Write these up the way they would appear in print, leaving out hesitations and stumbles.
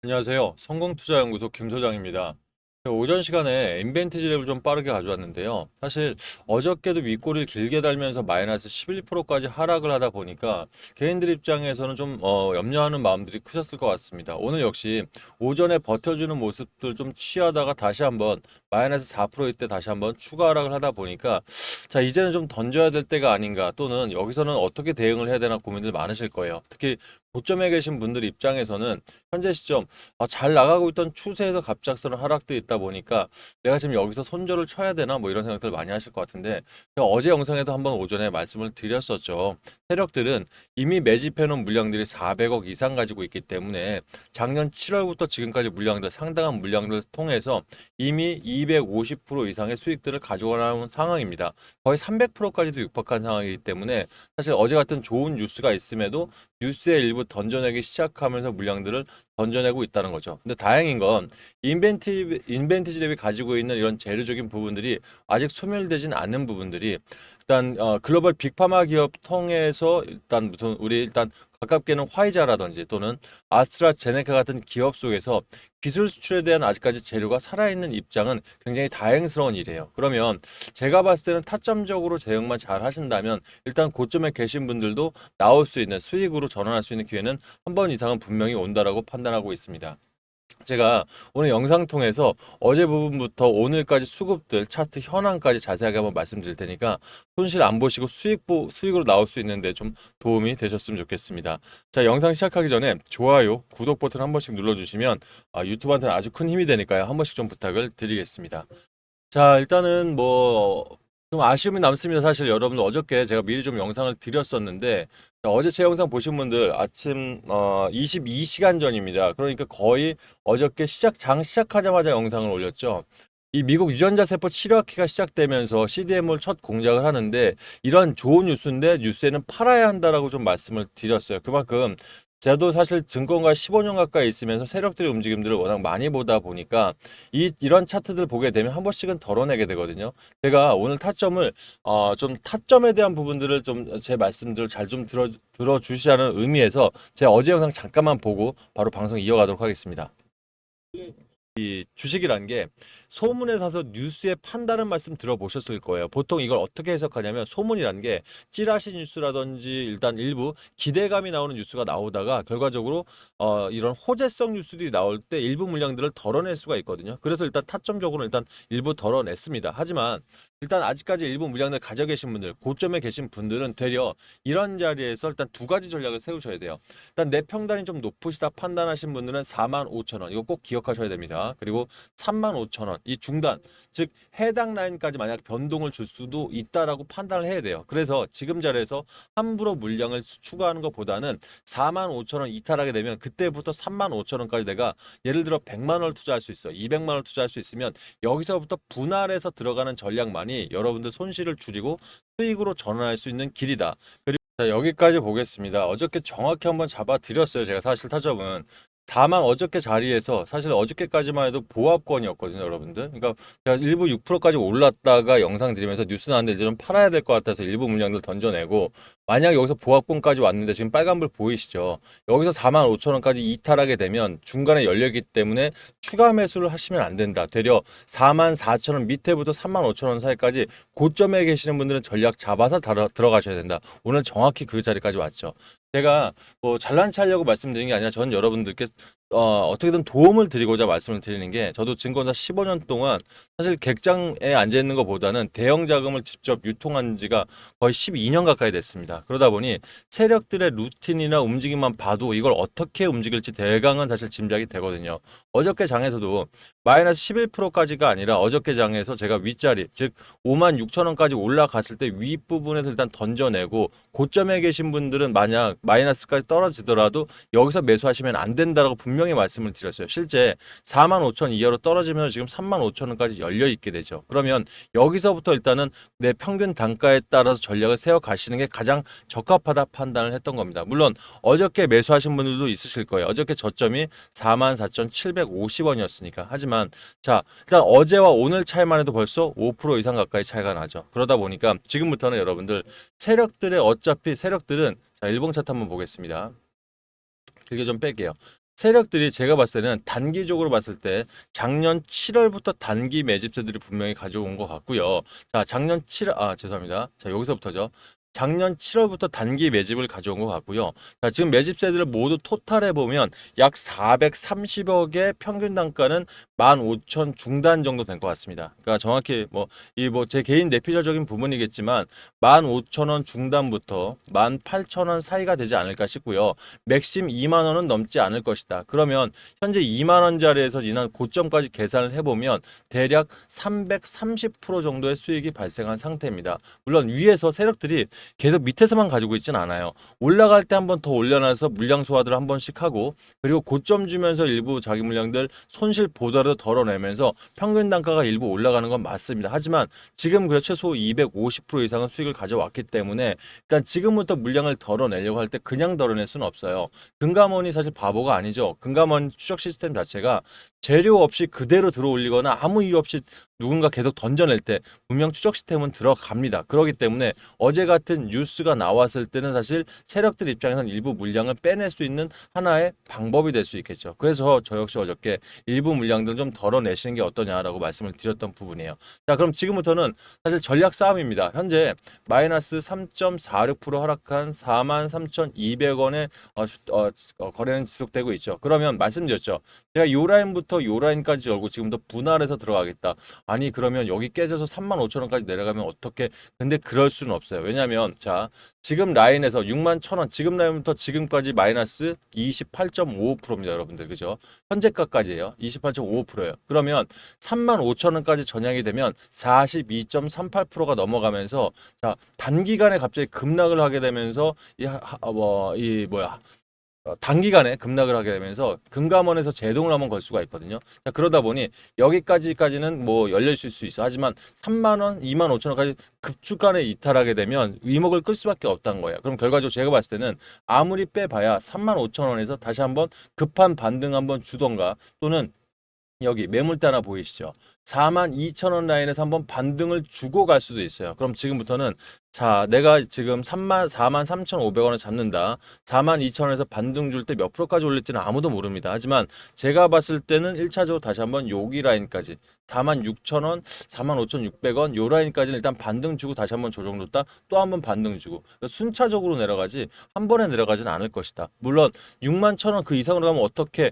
안녕하세요. 성공투자연구소 김 소장입니다. 오전 시간에 인벤티지 랩을 좀 빠르게 가져왔는데요. 사실 어저께도 윗꼬리를 길게 달면서 마이너스 11%까지 하락을 하다 보니까 개인들 입장에서는 좀 염려하는 마음들이 크셨을 것 같습니다. 오늘 역시 오전에 버텨주는 모습들 좀 취하다가 다시 한번 마이너스 4%일 때 다시 한번 추가 하락을 하다 보니까 자, 이제는 좀 던져야 될 때가 아닌가, 또는 여기서는 어떻게 대응을 해야 되나 고민들 많으실 거예요. 특히 고점에 계신 분들 입장에서는 현재 시점 잘 나가고 있던 추세에서 갑작스러운 하락도 있다 보니까 내가 지금 여기서 손절을 쳐야 되나 뭐 이런 생각들 많이 하실 것 같은데, 제가 어제 영상에도 한번 오전에 말씀을 드렸었죠. 세력들은 이미 매집해 놓은 물량들이 400억 이상 가지고 있기 때문에 작년 7월부터 지금까지 물량들, 상당한 물량들을 통해서 이미 250% 이상의 수익들을 가져가 나온 상황입니다. 거의 300%까지도 육박한 상황이기 때문에 사실 어제 같은 좋은 뉴스가 있음에도 뉴스의 일부 던져내기 시작하면서 물량들을 던져내고 있다는 거죠. 근데 다행인 건 인벤티지 랩이 가지고 있는 이런 재료적인 부분들이 아직 소멸되진 않는 부분들이, 일단 글로벌 빅파마 기업 통해서 일단 무슨 우리 일단 가깝게는 화이자라든지 또는 아스트라제네카 같은 기업 속에서 기술 수출에 대한 아직까지 재료가 살아있는 입장은 굉장히 다행스러운 일이에요. 그러면 제가 봤을 때는 타점적으로 대응만 잘 하신다면 일단 고점에 계신 분들도 나올 수 있는, 수익으로 전환할 수 있는 기회는 한 번 이상은 분명히 온다라고 판단하고 있습니다. 제가 오늘 영상 통해서 어제 부분부터 오늘까지 수급들 차트 현황까지 자세하게 한번 말씀드릴 테니까 손실 안 보시고 수익으로 나올 수 있는데 좀 도움이 되셨으면 좋겠습니다. 자, 영상 시작하기 전에 좋아요, 구독 버튼 한 번씩 눌러주시면 유튜브한테는 아주 큰 힘이 되니까요. 한 번씩 좀 부탁을 드리겠습니다. 자, 일단은 뭐 좀 아쉬움이 남습니다. 사실 여러분들 어저께 제가 미리 좀 영상을 드렸었는데, 자, 어제 제 영상 보신 분들 아침 22시간 전입니다. 그러니까 거의 어저께 장 시작하자마자 영상을 올렸죠. 이 미국 유전자 세포 치료학회가 시작되면서 CDMO를 첫 공작을 하는데, 이런 좋은 뉴스인데 뉴스에는 팔아야 한다라고 좀 말씀을 드렸어요. 그만큼 저도 사실 증권가 15년 가까이 있으면서 세력들의 움직임들을 워낙 많이 보다 보니까 이런 차트들 보게 되면 한 번씩은 덜어내게 되거든요. 제가 오늘 타점을 좀 타점에 대한 부분들을 좀 제 말씀들을 잘 좀 들어주시라는 의미에서 제가 어제 영상 잠깐만 보고 바로 방송 이어가도록 하겠습니다. 이 주식이라는 게 소문에 사서 뉴스에 판다는 말씀 들어보셨을 거예요. 보통 이걸 어떻게 해석하냐면, 소문이라는 게 찌라시 뉴스라든지 일단 일부 기대감이 나오는 뉴스가 나오다가 결과적으로 이런 호재성 뉴스들이 나올 때 일부 물량들을 덜어낼 수가 있거든요. 그래서 일단 타점적으로 일단 일부 덜어냈습니다. 하지만 일단 아직까지 일부 물량을 가져 계신 분들, 고점에 계신 분들은 되려 이런 자리에서 일단 두 가지 전략을 세우셔야 돼요. 일단 내 평단이 좀 높으시다 판단하신 분들은 45,000원 이거 꼭 기억하셔야 됩니다. 그리고 35,000원 이 중단, 즉 해당 라인까지 만약 변동을 줄 수도 있다라고 판단을 해야 돼요. 그래서 지금 자리에서 함부로 물량을 추가하는 것보다는 45,000원 이탈하게 되면 그때부터 35,000원까지 내가 예를 들어 100만 원을 투자할 수 있어, 200만 원을 투자할 수 있으면 여기서부터 분할해서 들어가는 전략만이 여러분들 손실을 줄이고 수익으로 전환할 수 있는 길이다. 자, 여기까지 보겠습니다. 어저께 정확히 한번 잡아드렸어요. 제가 사실 타점은. 다만 어저께 자리에서 사실 어저께까지만 해도 보합권이었거든요, 여러분들. 그러니까 제가 일부 6%까지 올랐다가 영상 드리면서 뉴스 나왔는데 이제 좀 팔아야 될 것 같아서 일부 물량들 던져내고, 만약 여기서 보합권까지 왔는데 지금 빨간불 보이시죠? 여기서 45,000원까지 이탈하게 되면 중간에 열렸기 때문에 추가 매수를 하시면 안 된다. 되려 44,000원 밑에부터 35,000원 사이까지 고점에 계시는 분들은 전략 잡아서 들어가셔야 된다. 오늘 정확히 그 자리까지 왔죠. 제가 뭐 잘난 체 하려고 말씀드리는 게 아니라 저는 여러분들께 어떻게든 도움을 드리고자 말씀을 드리는 게, 저도 증권사 15년 동안 사실 객장에 앉아 있는 것보다는 대형 자금을 직접 유통한 지가 거의 12년 가까이 됐습니다. 그러다 보니 세력들의 루틴이나 움직임만 봐도 이걸 어떻게 움직일지 대강은 사실 짐작이 되거든요. 어저께 장에서도 마이너스 11%까지가 아니라 어저께 장에서 제가 윗자리, 즉 56,000원까지 올라갔을 때 윗부분에서 일단 던져내고, 고점에 계신 분들은 만약 마이너스까지 떨어지더라도 여기서 매수하시면 안 된다라고 분명히 말씀을 드렸어요. 실제 45,000 이하로 떨어지면 지금 35,000원까지 열려 있게 되죠. 그러면 여기서부터 일단은 내 평균 단가에 따라서 전략을 세워 가시는 게 가장 적합하다 판단을 했던 겁니다. 물론 어저께 매수하신 분들도 있으실 거예요. 어저께 저점이 44,750원이었으니까. 하지만 자, 일단 어제와 오늘 차이만 해도 벌써 5% 이상 가까이 차이가 나죠. 그러다 보니까 지금부터는 여러분들 세력들의, 어차피 세력들은, 자, 일봉 차트 한번 보겠습니다. 길게 좀 뺄게요. 세력들이 제가 봤을 때는 단기적으로 봤을 때 작년 7월부터 단기 매집세들이 분명히 가져온 것 같고요. 자, 작년 7월, 죄송합니다. 자, 여기서부터죠. 작년 7월부터 단기 매집을 가져온 것 같고요. 자, 지금 매집세들을 모두 토탈해 보면 약 430억의 평균 단가는 15,000 중단 정도 된 것 같습니다. 그러니까 정확히 제 개인 내피셜적인 부분이겠지만 15,000원 중단부터 18,000원 사이가 되지 않을까 싶고요. 맥심 2만 원은 넘지 않을 것이다. 그러면 현재 2만 원짜리에서 지난 고점까지 계산을 해보면 대략 330% 정도의 수익이 발생한 상태입니다. 물론 위에서 세력들이 계속 밑에서만 가지고 있진 않아요. 올라갈 때 한 번 더 올려놔서 물량 소화들을 한 번씩 하고, 그리고 고점 주면서 일부 자기 물량들 손실 보더라도 덜어내면서 평균 단가가 일부 올라가는 건 맞습니다. 하지만 지금 그래 최소 250% 이상은 수익을 가져왔기 때문에 일단 지금부터 물량을 덜어내려고 할 때 그냥 덜어낼 수는 없어요. 금감원이 사실 바보가 아니죠. 금감원 추적 시스템 자체가 재료 없이 그대로 들어올리거나 아무 이유 없이 누군가 계속 던져낼 때 분명 추적 시스템은 들어갑니다. 그렇기 때문에 어제 같은 뉴스가 나왔을 때는 사실 세력들 입장에서는 일부 물량을 빼낼 수 있는 하나의 방법이 될 수 있겠죠. 그래서 저 역시 어저께 일부 물량들 좀 덜어내시는 게 어떠냐라고 말씀을 드렸던 부분이에요. 자, 그럼 지금부터는 사실 전략 싸움입니다. 현재 마이너스 3.46% 하락한 43,200원의 거래는 지속되고 있죠. 그러면 말씀드렸죠. 제가 요 라인부터 요 라인까지 열고 지금부터 분할해서 들어가겠다. 아니 그러면 여기 깨져서 35,000원까지 내려가면 어떻게? 근데 그럴 수는 없어요. 왜냐하면 자 지금 라인에서 61,000원 지금 라인부터 지금까지 마이너스 28.55%입니다. 여러분들 그죠? 현재가까지예요. 28.55%예요. 그러면 35,000원까지 전향이 되면 42.38%가 넘어가면서 자 단기간에 갑자기 급락을 하게 되면서 단기간에 급락을 하게 되면서 금감원에서 제동을 한번 걸 수가 있거든요. 자, 그러다 보니 여기까지는 뭐 열려 있을 수 있어. 하지만 3만 원, 2만 5천 원까지 급주간에 이탈하게 되면 위목을 끌 수밖에 없다는 거예요. 그럼 결과적으로 제가 봤을 때는 아무리 빼봐야 3만 5천 원에서 다시 한번 급한 반등 한번 주던가 또는 여기 매물대 하나 보이시죠? 42,000원 라인에서 한번 반등을 주고 갈 수도 있어요. 그럼 지금부터는 자, 내가 지금 43,500원을 잡는다. 42,000원에서 반등 줄 때 몇 프로까지 올릴지는 아무도 모릅니다. 하지만 제가 봤을 때는 1차적으로 다시 한번 여기 라인까지 46,000원, 45,600원 요 라인까지는 일단 반등 주고 다시 한번 조정 줬다. 또 한번 반등 주고 순차적으로 내려가지 한 번에 내려가지는 않을 것이다. 물론 61,000원 그 이상으로 가면 어떻게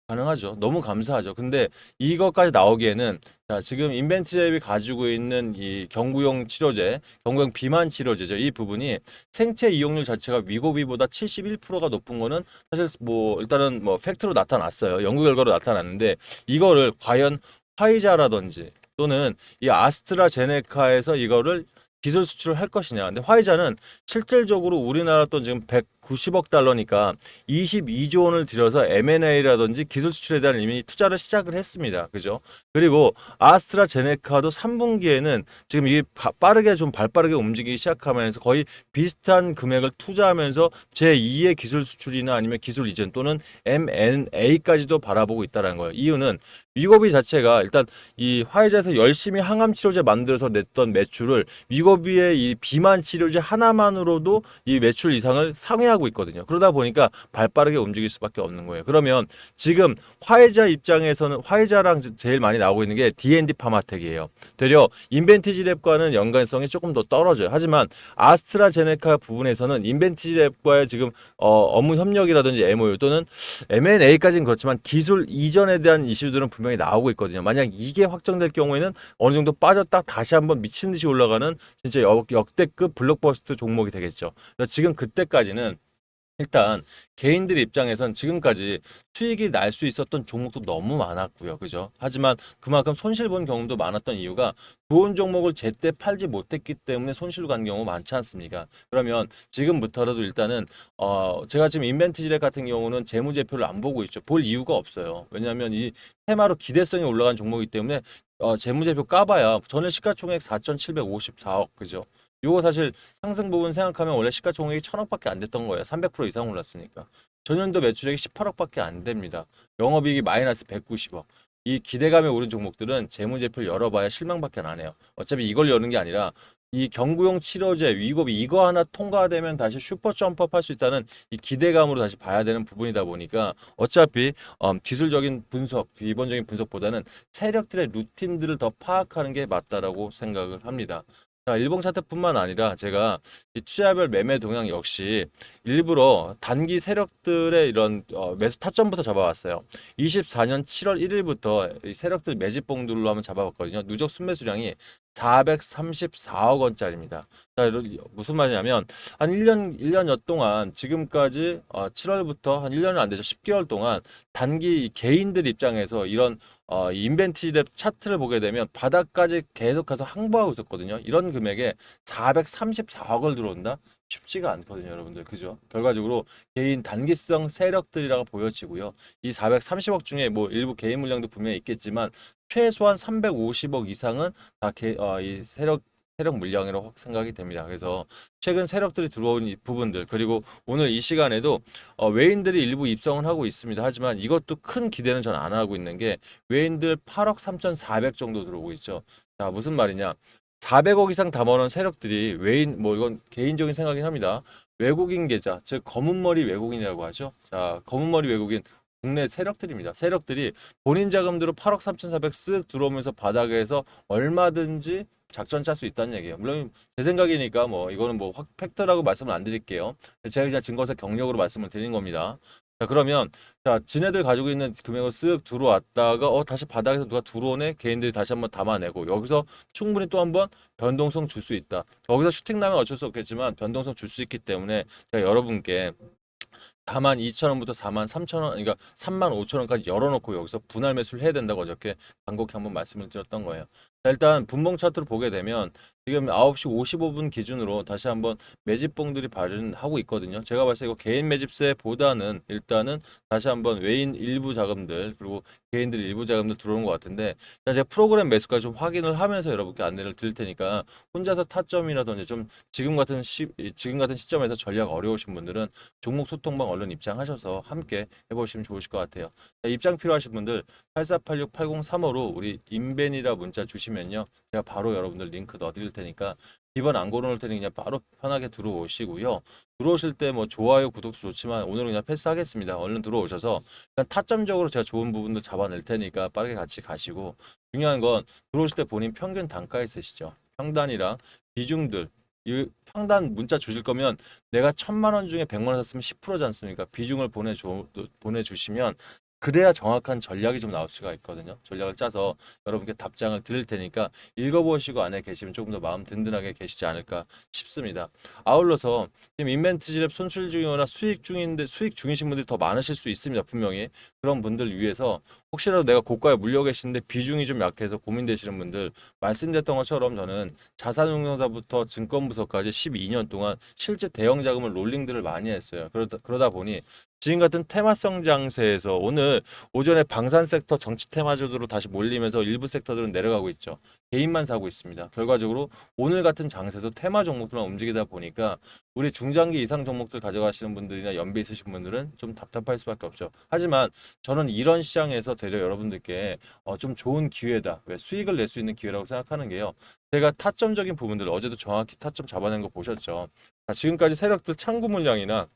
가능하죠. 너무 감사하죠. 근데 이것까지 나오기에는 자, 지금 인벤트랩이 가지고 있는 이 경구용 치료제, 경구용 비만 치료제죠. 이 부분이 생체 이용률 자체가 위고비보다 71%가 높은 거는 사실 뭐 일단은 뭐 팩트로 나타났어요. 연구 결과로 나타났는데 이거를 과연 화이자라든지 또는 이 아스트라제네카에서 이거를 기술 수출을 할 것이냐. 근데 화이자는 실질적으로 우리나라 돈 지금 190억 달러니까 22조 원을 들여서 M&A라든지 기술 수출에 대한 이미 투자를 시작을 했습니다. 그죠? 그리고 아스트라제네카도 3분기에는 지금 이게 빠르게 좀 발빠르게 움직이기 시작하면서 거의 비슷한 금액을 투자하면서 제2의 기술 수출이나 아니면 기술 이전 또는 M&A까지도 바라보고 있다는 거예요. 이유는 위고비 자체가 일단 이 화이자에서 열심히 항암 치료제 만들어서 냈던 매출을 위고비의 이 비만 치료제 하나만으로도 이 매출 이상을 상회하고 있거든요. 그러다 보니까 발빠르게 움직일 수밖에 없는 거예요. 그러면 지금 화이자 입장에서는 화이자랑 제일 많이 나오고 있는 게 D&D 파마텍이에요. 되려 인벤티지랩과는 연관성이 조금 더 떨어져요. 하지만 아스트라제네카 부분에서는 인벤티지랩과의 지금 업무 협력이라든지 MOU 또는 M&A까지는 그렇지만 기술 이전에 대한 이슈들은 분명히 나오고 있거든요. 만약 이게 확정될 경우에는 어느 정도 빠졌다 다시 한번 미친 듯이 올라가는 진짜 역대급 블록버스터 종목이 되겠죠. 그래서 지금 그때까지는 일단 개인들 입장에선 지금까지 수익이 날 수 있었던 종목도 너무 많았고요. 그죠? 하지만 그만큼 손실 본 경우도 많았던 이유가 좋은 종목을 제때 팔지 못했기 때문에 손실 간 경우 많지 않습니까? 그러면 지금부터라도 일단은 제가 지금 인벤티지랩 같은 경우는 재무제표를 안 보고 있죠. 볼 이유가 없어요. 왜냐하면 이 테마로 기대성이 올라간 종목이기 때문에 재무제표 까봐야 전일 시가총액 4,754억 그죠? 요거 사실 상승 부분 생각하면 원래 시가총액이 1,000억밖에 안 됐던 거예요. 300% 이상 올랐으니까. 전년도 매출액이 18억밖에 안 됩니다. 영업이익이 마이너스 190억. 이 기대감에 오른 종목들은 재무제표를 열어봐야 실망밖에 안 해요. 어차피 이걸 여는 게 아니라 이 경구용 치료제 위고비 이거 하나 통과되면 다시 슈퍼 점프업 할 수 있다는 이 기대감으로 다시 봐야 되는 부분이다 보니까 어차피 기술적인 분석, 기본적인 분석보다는 세력들의 루틴들을 더 파악하는 게 맞다라고 생각을 합니다. 자, 일봉 차트뿐만 아니라 제가 이 투자별 매매 동향 역시 일부러 단기 세력들의 이런 매수 타점부터 잡아왔어요. 24년 7월 1일부터 이 세력들 매집봉들로 한번 잡아봤거든요. 누적 순매수량이 434억 원짜리입니다. 자, 무슨 말이냐면 한 1년여 동안 지금까지 7월부터 한 1년은 안 되죠. 10개월 동안 단기 개인들 입장에서 이런 인벤티랩 차트를 보게 되면 바닥까지 계속해서 항보하고 있었거든요. 이런 금액에 434억을 들어온다? 쉽지가 않거든요, 여러분들. 그죠? 결과적으로 개인 단기성 세력들이라고 보여지고요. 이 430억 중에 뭐 일부 개인 물량도 분명히 있겠지만 최소한 350억 이상은 이 세력 물량이라고 생각이 됩니다. 그래서 최근 세력들이 들어온 이 부분들 그리고 오늘 이 시간에도 외인들이 일부 입성을 하고 있습니다. 하지만 이것도 큰 기대는 전 안 하고 있는 게 외인들 8억 3,400 정도 들어오고 있죠. 자, 무슨 말이냐? 400억 이상 담아놓은 세력들이 외인 뭐 이건 개인적인 생각이긴 합니다. 외국인 계좌, 즉 검은 머리 외국인이라고 하죠. 자, 검은 머리 외국인 국내 세력들입니다. 세력들이 본인 자금으로 8억 3,400 쓱 들어오면서 바닥에서 얼마든지 작전 짤 수 있다는 얘기예요. 물론 제 생각이니까 뭐 이거는 뭐 팩트라고 말씀을 안 드릴게요. 제가 그냥 증거서 경력으로 말씀을 드린 겁니다. 자, 그러면 자, 지네들 가지고 있는 금액을 쓱 들어왔다가 다시 바닥에서 누가 들어오네. 개인들이 다시 한번 담아내고 여기서 충분히 또 한번 변동성 줄 수 있다. 여기서 슈팅 나면 어쩔 수 없겠지만 변동성 줄 수 있기 때문에 제가 여러분께 4만 2천 원부터 4만 3천 원, 그러니까 3만 5천 원까지 열어놓고 여기서 분할 매수를 해야 된다고 어저께 간곡히 한번 말씀을 드렸던 거예요. 자, 일단 분봉 차트를 보게 되면 지금 9시 55분 기준으로 다시 한번 매집봉들이 발현하고 있거든요. 제가 봤을 때 이거 개인 매집세보다는 일단은 다시 한번 외인 일부 자금들 그리고 개인들 일부 자금들 들어오는 것 같은데 일단 제가 프로그램 매수까지 좀 확인을 하면서 여러분께 안내를 드릴 테니까 혼자서 타점이라든지 좀 지금 같은 시점에서 전략 어려우신 분들은 종목 소통방 얼른 입장하셔서 함께 해보시면 좋으실 것 같아요. 자, 입장 필요하신 분들 8486-8035로 우리 인벤이라 문자 주시면요. 제가 바로 여러분들 링크 넣어드릴 테니까 이번 안 걸어놓을 테니 그냥 바로 편하게 들어오시고요. 들어오실 때 뭐 좋아요, 구독도 좋지만 오늘은 그냥 패스하겠습니다. 얼른 들어오셔서 일단 타점적으로 제가 좋은 부분도 잡아낼 테니까 빠르게 같이 가시고 중요한 건 들어오실 때 본인 평균 단가 있으시죠. 평단이랑 비중들 이 평단 문자 주실 거면 내가 1,000만 원 중에 100만 원 샀으면 10%지 않습니까? 비중을 보내주시면 그래야 정확한 전략이 좀 나올 수가 있거든요. 전략을 짜서 여러분께 답장을 드릴 테니까 읽어보시고 안에 계시면 조금 더 마음 든든하게 계시지 않을까 싶습니다. 아울러서 지금 인벤트지랩 손실 중이거나 수익 중이신 분들이 더 많으실 수 있습니다. 분명히 그런 분들 위해서 혹시라도 내가 고가에 물려 계시는데 비중이 좀 약해서 고민되시는 분들 말씀드렸던 것처럼 저는 자산운용사부터 증권부서까지 12년 동안 실제 대형 자금을 롤링들을 많이 했어요. 그러다 보니 지금 같은 테마성 장세에서 오늘 오전에 방산 섹터 정치 테마주로 다시 몰리면서 일부 섹터들은 내려가고 있죠. 개인만 사고 있습니다. 결과적으로 오늘 같은 장세도 테마 종목들만 움직이다 보니까 우리 중장기 이상 종목들 가져가시는 분들이나 연배 있으신 분들은 좀 답답할 수밖에 없죠. 하지만 저는 이런 시장에서 되려 여러분들께 좀 좋은 기회다. 왜 수익을 낼 수 있는 기회라고 생각하는 게요. 제가 타점적인 부분들 어제도 정확히 타점 잡아낸 거 보셨죠. 자, 지금까지 세력들 창구 물량이나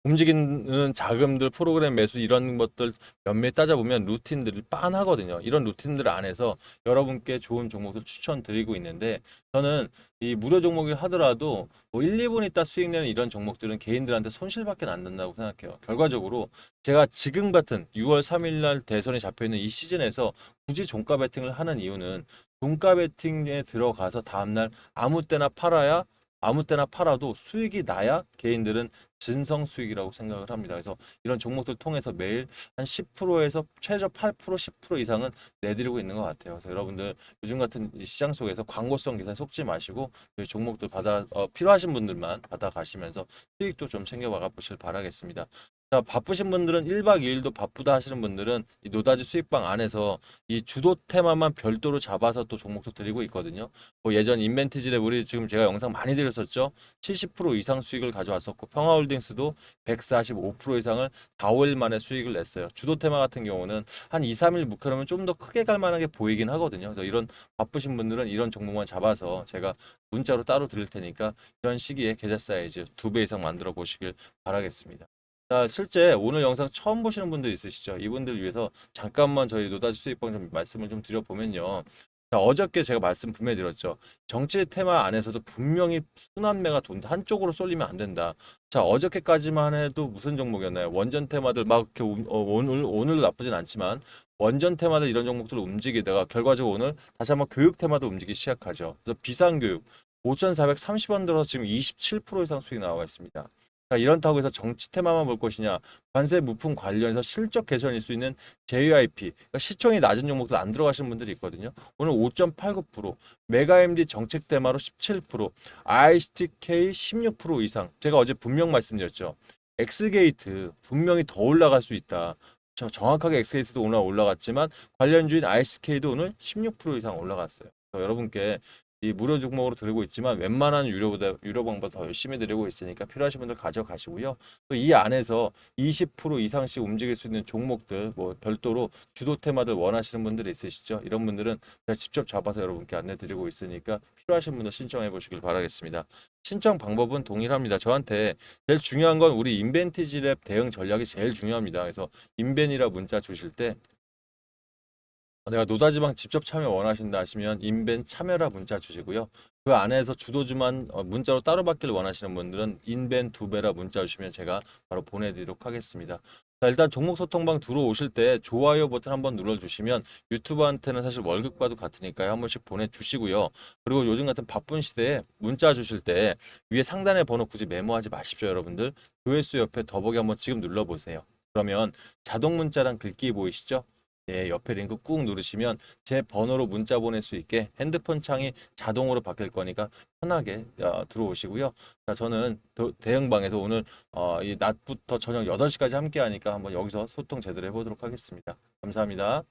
움직이는 자금들, 프로그램 매수 이런 것들 몇몇 따져보면 루틴들이 빤하거든요. 이런 루틴들 안에서 여러분께 좋은 종목을 추천드리고 있는데 저는 이 무료 종목을 하더라도 뭐 1, 2분 있다 수익 내는 이런 종목들은 개인들한테 손실밖에 안 된다고 생각해요. 결과적으로 제가 지금 같은 6월 3일 날 대선이 잡혀있는 이 시즌에서 굳이 종가 베팅을 하는 이유는 종가 베팅에 들어가서 다음날 아무 때나 팔아도 수익이 나야 개인들은 진성 수익이라고 생각을 합니다. 그래서 이런 종목들 통해서 매일 한 10%에서 최저 8%, 10% 이상은 내드리고 있는 것 같아요. 그래서 여러분들 요즘 같은 이 시장 속에서 광고성 기사에 속지 마시고 저희 종목들 필요하신 분들만 받아 가시면서 수익도 좀 챙겨가 보실 바라겠습니다. 자, 바쁘신 분들은 1박 2일도 바쁘다 하시는 분들은 이 노다지 수익방 안에서 이 주도 테마만 별도로 잡아서 또 종목도 드리고 있거든요. 뭐 예전 인벤티지랩 우리 지금 제가 영상 많이 드렸었죠. 70% 이상 수익을 가져왔었고 평화홀딩스도 145% 이상을 4, 5일 만에 수익을 냈어요. 주도 테마 같은 경우는 한 2, 3일 묵혀놓으면 좀 더 크게 갈 만하게 보이긴 하거든요. 그래서 이런 바쁘신 분들은 이런 종목만 잡아서 제가 문자로 따로 드릴 테니까 이런 시기에 계좌 사이즈 2배 이상 만들어 보시길 바라겠습니다. 자, 실제 오늘 영상 처음 보시는 분들 있으시죠? 이분들 위해서 잠깐만 저희 노다지 수익방 좀 말씀을 좀 드려보면요. 자, 어저께 제가 말씀 분명히 드렸죠. 정치 테마 안에서도 분명히 순환매가 돈다. 한쪽으로 쏠리면 안 된다. 자, 어저께까지만 해도 무슨 종목이었나요? 원전 테마들 막 이렇게 오늘도 나쁘진 않지만 원전 테마들 이런 종목들 움직이다가 결과적으로 오늘 다시 한번 교육 테마도 움직이기 시작하죠. 그래서 비상교육 5,430원 들어서 지금 27% 이상 수익 나와 있습니다. 자, 이런다고 해서 정치 테마만 볼 것이냐? 관세 무품 관련해서 실적 개선일 수 있는 JYP, 그러니까 시총이 낮은 종목들 안 들어가시는 분들이 있거든요. 오늘 5.89%, 메가MD 정책 테마로 17%, ICTK 16% 이상. 제가 어제 분명 말씀드렸죠. 엑스게이트 분명히 더 올라갈 수 있다. 정확하게 엑스게이트도 오늘 올라갔지만 관련주인 ICK도 오늘 16% 이상 올라갔어요. 그래서 여러분께 이 무료 종목으로 들고 있지만 웬만한 유료 방법 더 열심히 드리고 있으니까 필요하신 분들 가져가시고요. 또 이 안에서 20% 이상씩 움직일 수 있는 종목들 뭐 별도로 주도 테마들 원하시는 분들 있으시죠? 이런 분들은 제가 직접 잡아서 여러분께 안내 드리고 있으니까 필요하신 분들 신청해 보시길 바라겠습니다. 신청 방법은 동일합니다. 저한테 제일 중요한 건 우리 인벤티지랩 대응 전략이 제일 중요합니다. 그래서 인벤이라 문자 주실 때 내가 노다지방 직접 참여 원하신다 하시면 인벤 참여라 문자 주시고요. 그 안에서 주도주만 문자로 따로 받기를 원하시는 분들은 인벤 2배라 문자 주시면 제가 바로 보내드리도록 하겠습니다. 자, 일단 종목 소통방 들어오실 때 좋아요 버튼 한번 눌러주시면 유튜브한테는 사실 월급과도 같으니까요. 한 번씩 보내주시고요. 그리고 요즘 같은 바쁜 시대에 문자 주실 때 위에 상단의 번호 굳이 메모하지 마십시오, 여러분들. 조회수 옆에 더보기 한번 지금 눌러보세요. 그러면 자동 문자랑 글귀 보이시죠? 예, 옆에 링크 꾹 누르시면 제 번호로 문자 보낼 수 있게 핸드폰 창이 자동으로 바뀔 거니까 편하게 들어오시고요. 자, 저는 대형방에서 오늘 이 낮부터 저녁 8시까지 함께 하니까 한번 여기서 소통 제대로 해보도록 하겠습니다. 감사합니다.